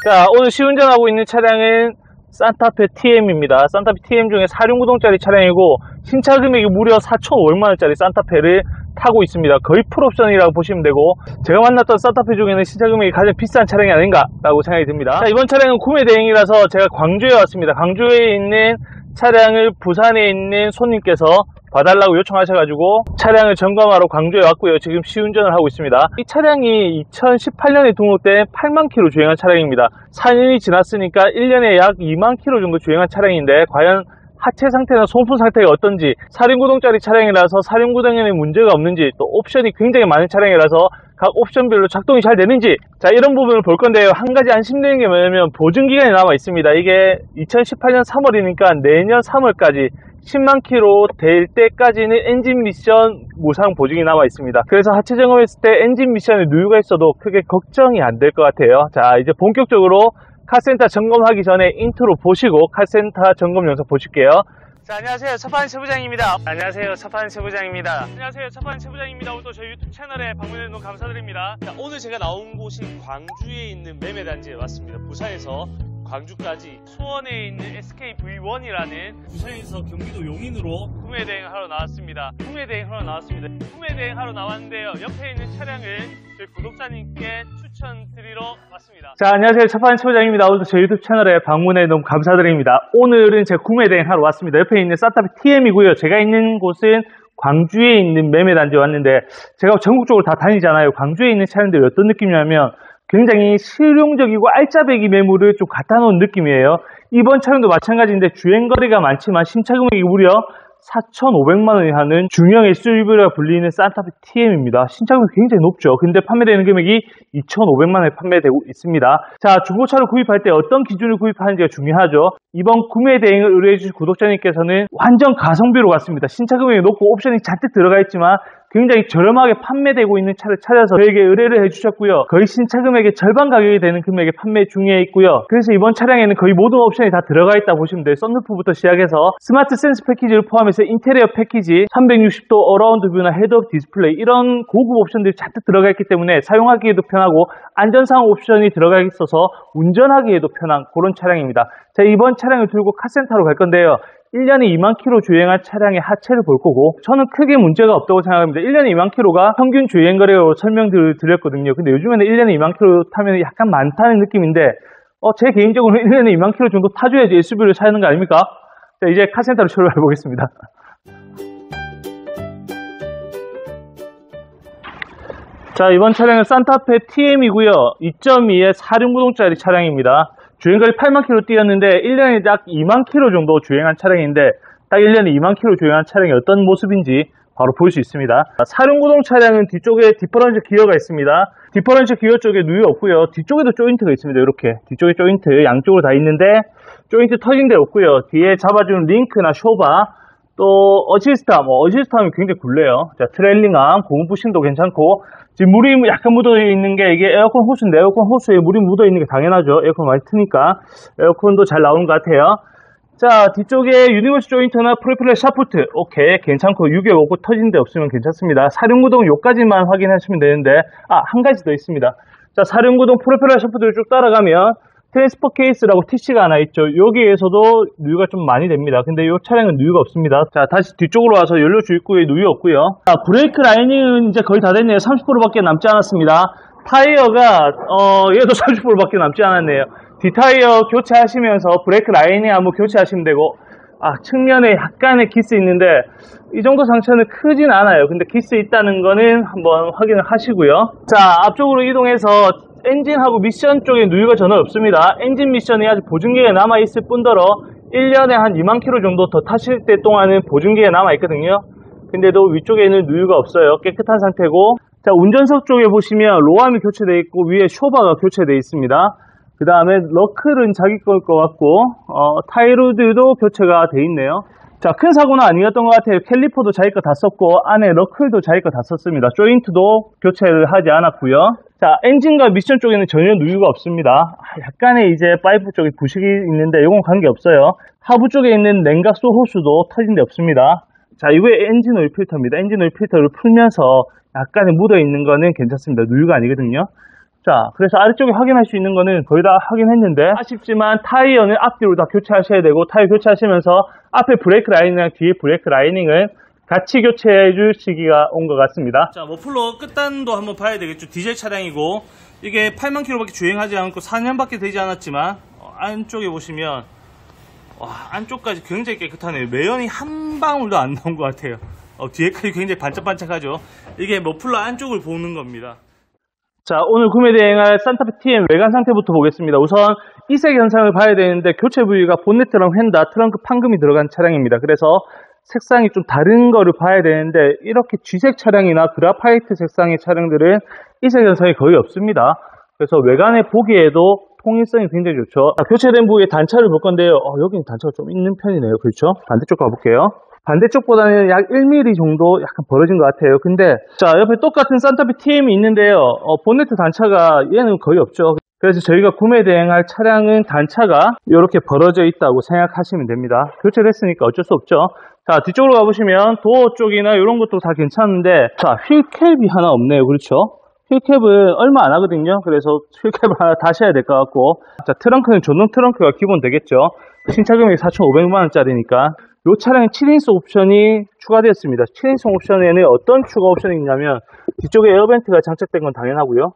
자, 오늘 시운전하고 있는 차량은 산타페 TM입니다. 산타페 TM 중에 4륜구동짜리 차량이고 신차 금액이 무려 4,500만원짜리 산타페를 타고 있습니다. 거의 풀옵션이라고 보시면 되고, 제가 만났던 산타페 중에는 신차 금액이 가장 비싼 차량이 아닌가 라고 생각이 듭니다. 자, 이번 차량은 구매 대행이라서 제가 광주에 왔습니다. 광주에 있는 차량을 부산에 있는 손님께서 봐달라고 요청하셔가지고 차량을 점검하러 광주에 왔고요. 지금 시운전을 하고 있습니다. 이 차량이 2018년에 등록된 8만 킬로 주행한 차량입니다. 4년이 지났으니까 1년에 약 2만 킬로 정도 주행한 차량인데, 과연 하체 상태나 소모품 상태가 어떤지, 4륜구동짜리 차량이라서 4륜구동에는 문제가 없는지, 또 옵션이 굉장히 많은 차량이라서 각 옵션별로 작동이 잘 되는지, 자, 이런 부분을 볼 건데요. 한 가지 안심되는 게 뭐냐면 보증기간이 남아 있습니다. 이게 2018년 3월이니까 내년 3월까지 10만 킬로 될 때까지는 엔진 미션 무상 보증이 남아 있습니다. 그래서 하체 점검했을 때 엔진 미션에 누유가 있어도 크게 걱정이 안 될 것 같아요. 자, 이제 본격적으로 카센터 점검하기 전에 인트로 보시고 카센터 점검 영상 보실게요. 자, 안녕하세요. 차파한 세부장입니다. 안녕하세요. 차파한 세부장입니다. 안녕하세요. 차파한 세부장입니다. 오늘 또 저희 유튜브 채널에 방문해 주셔서 감사드립니다. 자, 오늘 제가 나온 곳이 광주에 있는 매매단지에 왔습니다. 부산에서 광주까지 수원에 있는 SKV1이라는 부산에서 경기도 용인으로 구매 대행하러 나왔습니다. 구매 대행하러 나왔는데요. 옆에 있는 차량을 저희 구독자님께 추천드리러 왔습니다. 자, 안녕하세요. 차파한 세부장입니다. 오늘도 저희 유튜브 채널에 방문해 너무 감사드립니다. 오늘은 제가 구매 대행하러 왔습니다. 옆에 있는 산타페 TM이고요. 제가 있는 곳은 광주에 있는 매매단지에 왔는데, 제가 전국적으로 다 다니잖아요. 광주에 있는 차량들이 어떤 느낌이냐면 굉장히 실용적이고 알짜배기 매물을 좀 갖다 놓은 느낌이에요. 이번 차량도 마찬가지인데 주행거리가 많지만 신차 금액이 무려 4,500만원이 하는 중형 SUV라 불리는 산타페 TM입니다. 신차 금액이 굉장히 높죠. 근데 판매되는 금액이 2,500만원에 판매되고 있습니다. 자, 중고차를 구입할 때 어떤 기준을 구입하는지가 중요하죠. 이번 구매 대행을 의뢰해주신 구독자님께서는 완전 가성비로 갔습니다. 신차 금액이 높고 옵션이 잔뜩 들어가 있지만 굉장히 저렴하게 판매되고 있는 차를 찾아서 저에게 의뢰를 해주셨고요. 거의 신차 금액의 절반 가격이 되는 금액에 판매 중에 있고요. 그래서 이번 차량에는 거의 모든 옵션이 다 들어가 있다 보시면 돼요. 썬루프부터 시작해서 스마트 센스 패키지를 포함해서 인테리어 패키지, 360도 어라운드 뷰나 헤드업 디스플레이, 이런 고급 옵션들이 잔뜩 들어가 있기 때문에 사용하기에도 편하고 안전상 옵션이 들어가 있어서 운전하기에도 편한 그런 차량입니다. 자, 이번 차량을 들고 카센터로 갈 건데요. 1년에 2만 킬로 주행한 차량의 하체를 볼 거고, 저는 크게 문제가 없다고 생각합니다. 1년에 2만 킬로가 평균 주행거리로 설명드렸거든요. 근데 요즘에는 1년에 2만 킬로 타면 약간 많다는 느낌인데, 제 개인적으로는 1년에 2만 킬로 정도 타줘야지 SUV를 사는 거 아닙니까? 자, 이제 카센터로 출발해 보겠습니다. 자, 이번 차량은 산타페 TM이고요. 2.2의 4륜구동짜리 차량입니다. 주행거리 8만 킬로 뛰었는데 1년에 딱 2만 킬로 정도 주행한 차량인데, 딱 1년에 2만 킬로 주행한 차량이 어떤 모습인지 바로 볼 수 있습니다. 4륜구동 차량은 뒤쪽에 디퍼런셜 기어가 있습니다. 디퍼런셜 기어 쪽에 누유 없고요. 뒤쪽에도 조인트가 있습니다. 이렇게 뒤쪽에 조인트 양쪽으로 다 있는데 조인트 터진 데 없고요. 뒤에 잡아주는 링크나 쇼바, 또 어시스트암, 어시스트암이 굉장히 굴려요. 자, 트레일링암, 고무 부싱도 괜찮고, 지금 물이 약간 묻어 있는 게 이게 에어컨 호스인데, 에어컨 호스에 물이 묻어 있는 게 당연하죠. 에어컨 많이 트니까 에어컨도 잘 나오는 것 같아요. 자, 뒤쪽에 유니버스 조인트나 프로펠러 샤프트, 오케이, 괜찮고, 유격 없고 터진 데 없으면 괜찮습니다. 4륜구동 요까지만 확인하시면 되는데, 한 가지 더 있습니다. 자, 4륜구동 프로펠러 샤프트를 쭉 따라가면 트랜스퍼 케이스라고 TC가 하나 있죠. 여기에서도 누유가 좀 많이 됩니다. 근데 이 차량은 누유가 없습니다. 자, 다시 뒤쪽으로 와서 연료 주입구에 누유 없고요. 자, 브레이크 라이닝은 이제 거의 다 됐네요. 30%밖에 남지 않았습니다. 타이어가 얘도 30%밖에 남지 않았네요. 뒷타이어 교체하시면서 브레이크 라이닝 한번 교체하시면 되고, 측면에 약간의 기스 있는데 이 정도 상처는 크진 않아요. 근데 기스 있다는 거는 한번 확인을 하시고요. 자, 앞쪽으로 이동해서 엔진하고 미션 쪽에 누유가 전혀 없습니다. 엔진 미션이 아직 보증기간이 남아있을 뿐더러 1년에 한 2만 킬로 정도 더 타실 때 동안은 보증기간이 남아있거든요. 근데도 위쪽에는 누유가 없어요. 깨끗한 상태고, 자, 운전석 쪽에 보시면 로암이 교체되어 있고 위에 쇼바가 교체되어 있습니다. 그 다음에 러클은 자기 걸 것 같고, 타이로드도 교체가 되어 있네요. 자, 큰 사고는 아니었던 것 같아요. 캘리퍼도 자기 거 다 썼고, 안에 러클도 자기 거 다 썼습니다. 조인트도 교체를 하지 않았고요. 자, 엔진과 미션 쪽에는 전혀 누유가 없습니다. 약간의 이제 파이프 쪽에 부식이 있는데 이건 관계없어요. 하부 쪽에 있는 냉각수 호스도 터진 데 없습니다. 자, 이거에 엔진 오일 필터입니다. 엔진 오일 필터를 풀면서 약간의 묻어 있는 거는 괜찮습니다. 누유가 아니거든요. 자, 그래서 아래쪽에 확인할 수 있는 거는 거의 다 확인했는데, 아쉽지만 타이어는 앞뒤로 다 교체하셔야 되고, 타이어 교체하시면서 앞에 브레이크 라이닝이랑 뒤에 브레이크 라이닝을 같이 교체해 줄 시기가 온 것 같습니다. 자, 머플러 끝단도 한번 봐야 되겠죠. 디젤 차량이고, 이게 8만 킬로밖에 주행하지 않고 4년밖에 되지 않았지만, 안쪽에 보시면, 와, 안쪽까지 굉장히 깨끗하네요. 매연이 한 방울도 안 나온 것 같아요. 뒤에까지 굉장히 반짝반짝하죠. 이게 머플러 안쪽을 보는 겁니다. 자, 오늘 구매 대행할 산타페 TM 외관 상태부터 보겠습니다. 우선 이색 현상을 봐야 되는데, 교체 부위가 본네트랑 휀다, 트렁크 판금이 들어간 차량입니다. 그래서 색상이 좀 다른 거를 봐야 되는데, 이렇게 G색 차량이나 그라파이트 색상의 차량들은 이색 현상이 거의 없습니다. 그래서 외관에 보기에도 통일성이 굉장히 좋죠. 자, 교체된 부위의 단차를 볼 건데요. 여기는 단차가 좀 있는 편이네요. 그렇죠? 반대쪽 가볼게요. 반대쪽보다는 약 1mm 정도 약간 벌어진 것 같아요. 근데 자, 옆에 똑같은 산타페 TM이 있는데요. 본네트 단차가 얘는 거의 없죠. 그래서 저희가 구매 대행할 차량은 단차가 이렇게 벌어져 있다고 생각하시면 됩니다. 교체를 했으니까 어쩔 수 없죠. 자, 뒤쪽으로 가보시면 도어 쪽이나 이런 것도 다 괜찮은데, 자, 휠캡이 하나 없네요. 그렇죠? 휠캡은 얼마 안 하거든요. 그래서 휠캡을 하나 다셔야 될 것 같고, 자, 트렁크는 전동 트렁크가 기본 되겠죠. 신차 금액이 4,500만원짜리니까 이 차량에 7인승 옵션이 추가되었습니다. 7인승 옵션에는 어떤 추가 옵션이 있냐면, 뒤쪽에 에어벤트가 장착된 건 당연하고요.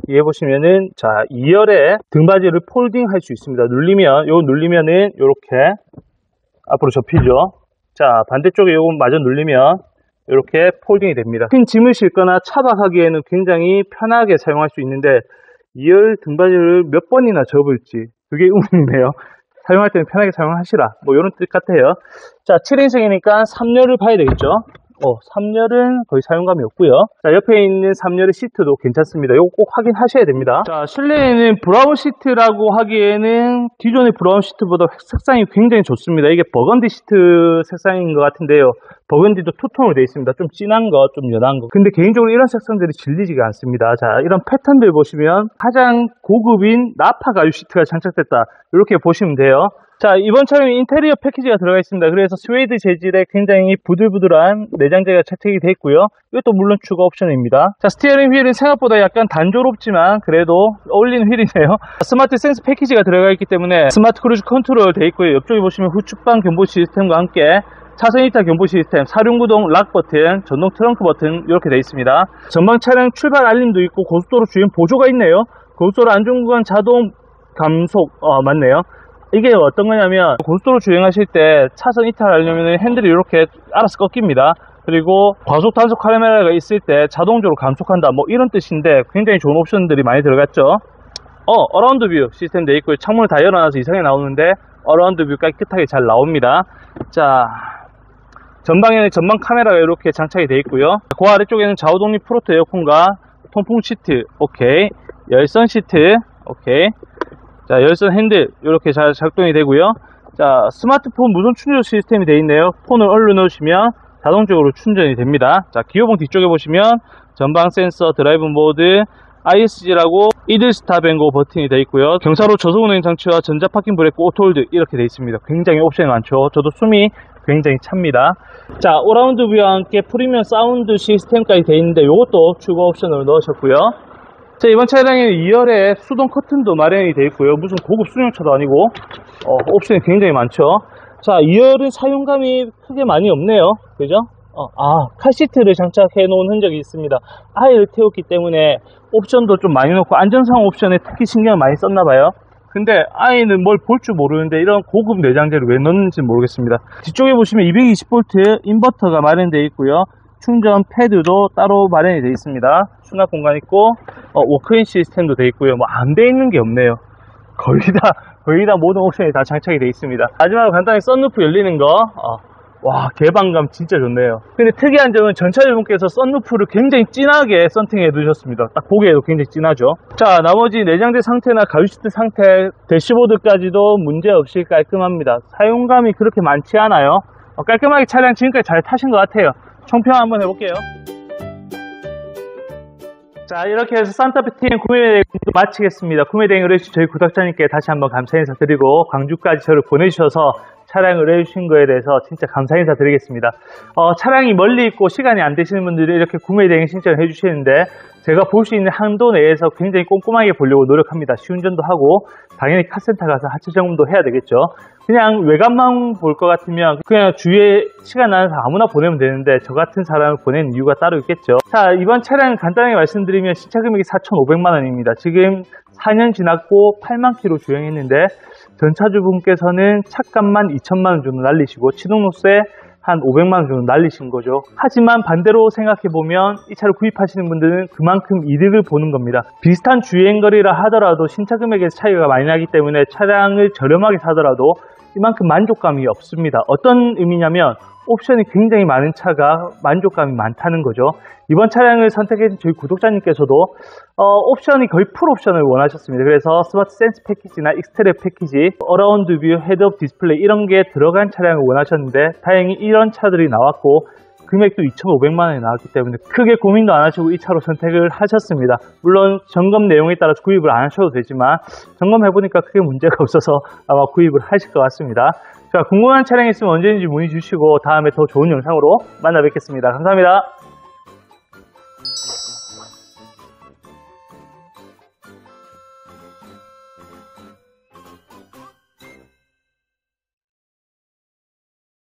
위에 보시면은, 자, 2열에 등받이를 폴딩 할 수 있습니다. 누르면은 이렇게 앞으로 접히죠. 자, 반대쪽에 요거 마저 누르면 이렇게 폴딩이 됩니다. 큰 짐을 싣거나 차박하기에는 굉장히 편하게 사용할 수 있는데, 2열 등받이를 몇 번이나 접을지 그게 의문이네요. 사용할 때는 편하게 사용하시라, 뭐 이런 뜻 같아요. 자, 7인승이니까 3열을 봐야 되겠죠. 3열은 거의 사용감이 없고요. 자, 옆에 있는 3열의 시트도 괜찮습니다. 이거 꼭 확인하셔야 됩니다. 자, 실내에는 브라운 시트라고 하기에는 기존의 브라운 시트보다 색상이 굉장히 좋습니다. 이게 버건디 시트 색상인 것 같은데요. 버건디도 투톤으로 되어 있습니다. 좀 진한 거, 좀 연한 거. 근데 개인적으로 이런 색상들이 질리지가 않습니다. 자, 이런 패턴들 보시면 가장 고급인 나파 가죽 시트가 장착됐다, 이렇게 보시면 돼요. 자, 이번 차량에 인테리어 패키지가 들어가 있습니다. 그래서 스웨이드 재질의 굉장히 부들부들한 내장재가 채택이 되어 있고요. 이것도 물론 추가 옵션입니다. 자, 스티어링 휠은 생각보다 약간 단조롭지만 그래도 어울리는 휠이네요. 스마트 센스 패키지가 들어가 있기 때문에 스마트 크루즈 컨트롤 되어 있고요. 옆쪽에 보시면 후측방 경보 시스템과 함께 차선 이탈 경보 시스템, 사륜구동 락 버튼, 전동 트렁크 버튼 이렇게 되어 있습니다. 전방 차량 출발 알림도 있고 고속도로 주행 보조가 있네요. 고속도로 안전구간 자동 감속, 맞네요. 이게 어떤 거냐면, 고속도로 주행하실 때 차선 이탈하려면 핸들이 이렇게 알아서 꺾입니다. 그리고 과속 단속 카메라가 있을 때 자동적으로 감속한다, 뭐 이런 뜻인데 굉장히 좋은 옵션들이 많이 들어갔죠. 어라운드 뷰 시스템 되어 있고요. 창문을 다 열어놔서 이상하게 나오는데 어라운드 뷰 깨끗하게 잘 나옵니다. 자, 전방에는 전방 카메라가 이렇게 장착이 되어 있고요. 그 아래쪽에는 좌우 독립 프로토 에어컨과 통풍 시트, 오케이. 열선 시트, 오케이. 자, 열선 핸들 이렇게 잘 작동이 되고요. 자, 스마트폰 무선 충전 시스템이 되어 있네요. 폰을 얼른 넣으시면 자동적으로 충전이 됩니다. 자, 기어봉 뒤쪽에 보시면 전방 센서, 드라이브 모드, ISG라고 이들 스탑 앤 고 버튼이 되어 있고요. 경사로 저속 운행 장치와 전자 파킹 브레이크, 오토홀드 이렇게 되어 있습니다. 굉장히 옵션이 많죠. 저도 숨이 굉장히 찹니다. 자, 오라운드 뷰와 함께 프리미엄 사운드 시스템까지 되어 있는데 이것도 추가 옵션으로 넣으셨고요. 자, 이번 차량에는 2열에 수동 커튼도 마련이 되어 있고요. 무슨 고급 승용차도 아니고 옵션이 굉장히 많죠. 자, 2열은 사용감이 크게 많이 없네요. 그죠? 카시트를 장착해 놓은 흔적이 있습니다. 아이를 태웠기 때문에 옵션도 좀 많이 넣고 안전상 옵션에 특히 신경을 많이 썼나 봐요. 근데 아이는 뭘 볼 줄 모르는데 이런 고급 내장재를 왜 넣는지 모르겠습니다. 뒤쪽에 보시면 220V 인버터가 마련되어 있고요. 충전 패드도 따로 마련이 되어 있습니다. 수납 공간 있고 워크인 시스템도 되어 있고요. 뭐 안 되어 있는 게 없네요. 거의 다 모든 옵션이 다 장착이 되어 있습니다. 마지막으로 간단히 썬루프 열리는 거, 와, 개방감 진짜 좋네요. 근데 특이한 점은 전차주분께서 썬루프를 굉장히 진하게 썬팅해 두셨습니다. 딱 보기에도 굉장히 진하죠. 자, 나머지 내장재 상태나 가죽시트 상태, 대시보드까지도 문제없이 깔끔합니다. 사용감이 그렇게 많지 않아요. 깔끔하게 차량 지금까지 잘 타신 것 같아요. 총평 한번 해볼게요. 자, 이렇게 해서 산타페 TM 구매 대행도 마치겠습니다. 구매 대행을 해주신 저희 구독자님께 다시 한번 감사 인사 드리고 광주까지 저를 보내주셔서 차량을 해주신 거에 대해서 진짜 감사 인사 드리겠습니다. 차량이 멀리 있고 시간이 안 되시는 분들이 이렇게 구매 대행 신청을 해주시는데 제가 볼 수 있는 한도 내에서 굉장히 꼼꼼하게 보려고 노력합니다. 시운전도 하고 당연히 카센터 가서 하체 점검도 해야 되겠죠. 그냥 외관만 볼 것 같으면 그냥 주위에 시간 나는 사람 아무나 보내면 되는데 저 같은 사람을 보내는 이유가 따로 있겠죠. 자, 이번 차량은 간단하게 말씀드리면 신차 금액이 4,500만 원입니다. 지금 4년 지났고 8만 킬로 주행했는데 전차주분께서는 차값만 2천만 원 정도 날리시고 취등록세 한 500만 원 정도 날리신 거죠. 하지만 반대로 생각해보면 이 차를 구입하시는 분들은 그만큼 이득을 보는 겁니다. 비슷한 주행거리라 하더라도 신차 금액에서 차이가 많이 나기 때문에 차량을 저렴하게 사더라도 이만큼 만족감이 없습니다. 어떤 의미냐면 옵션이 굉장히 많은 차가 만족감이 많다는 거죠. 이번 차량을 선택해준 저희 구독자님께서도 옵션이 거의 풀 옵션을 원하셨습니다. 그래서 스마트 센스 패키지나 익스테리어 패키지, 어라운드 뷰, 헤드업 디스플레이 이런 게 들어간 차량을 원하셨는데 다행히 이런 차들이 나왔고 금액도 2,500만 원이 나왔기 때문에 크게 고민도 안 하시고 이 차로 선택을 하셨습니다. 물론 점검 내용에 따라서 구입을 안 하셔도 되지만 점검해보니까 크게 문제가 없어서 아마 구입을 하실 것 같습니다. 자, 궁금한 차량 있으면 언제든지 문의 주시고 다음에 더 좋은 영상으로 만나 뵙겠습니다. 감사합니다.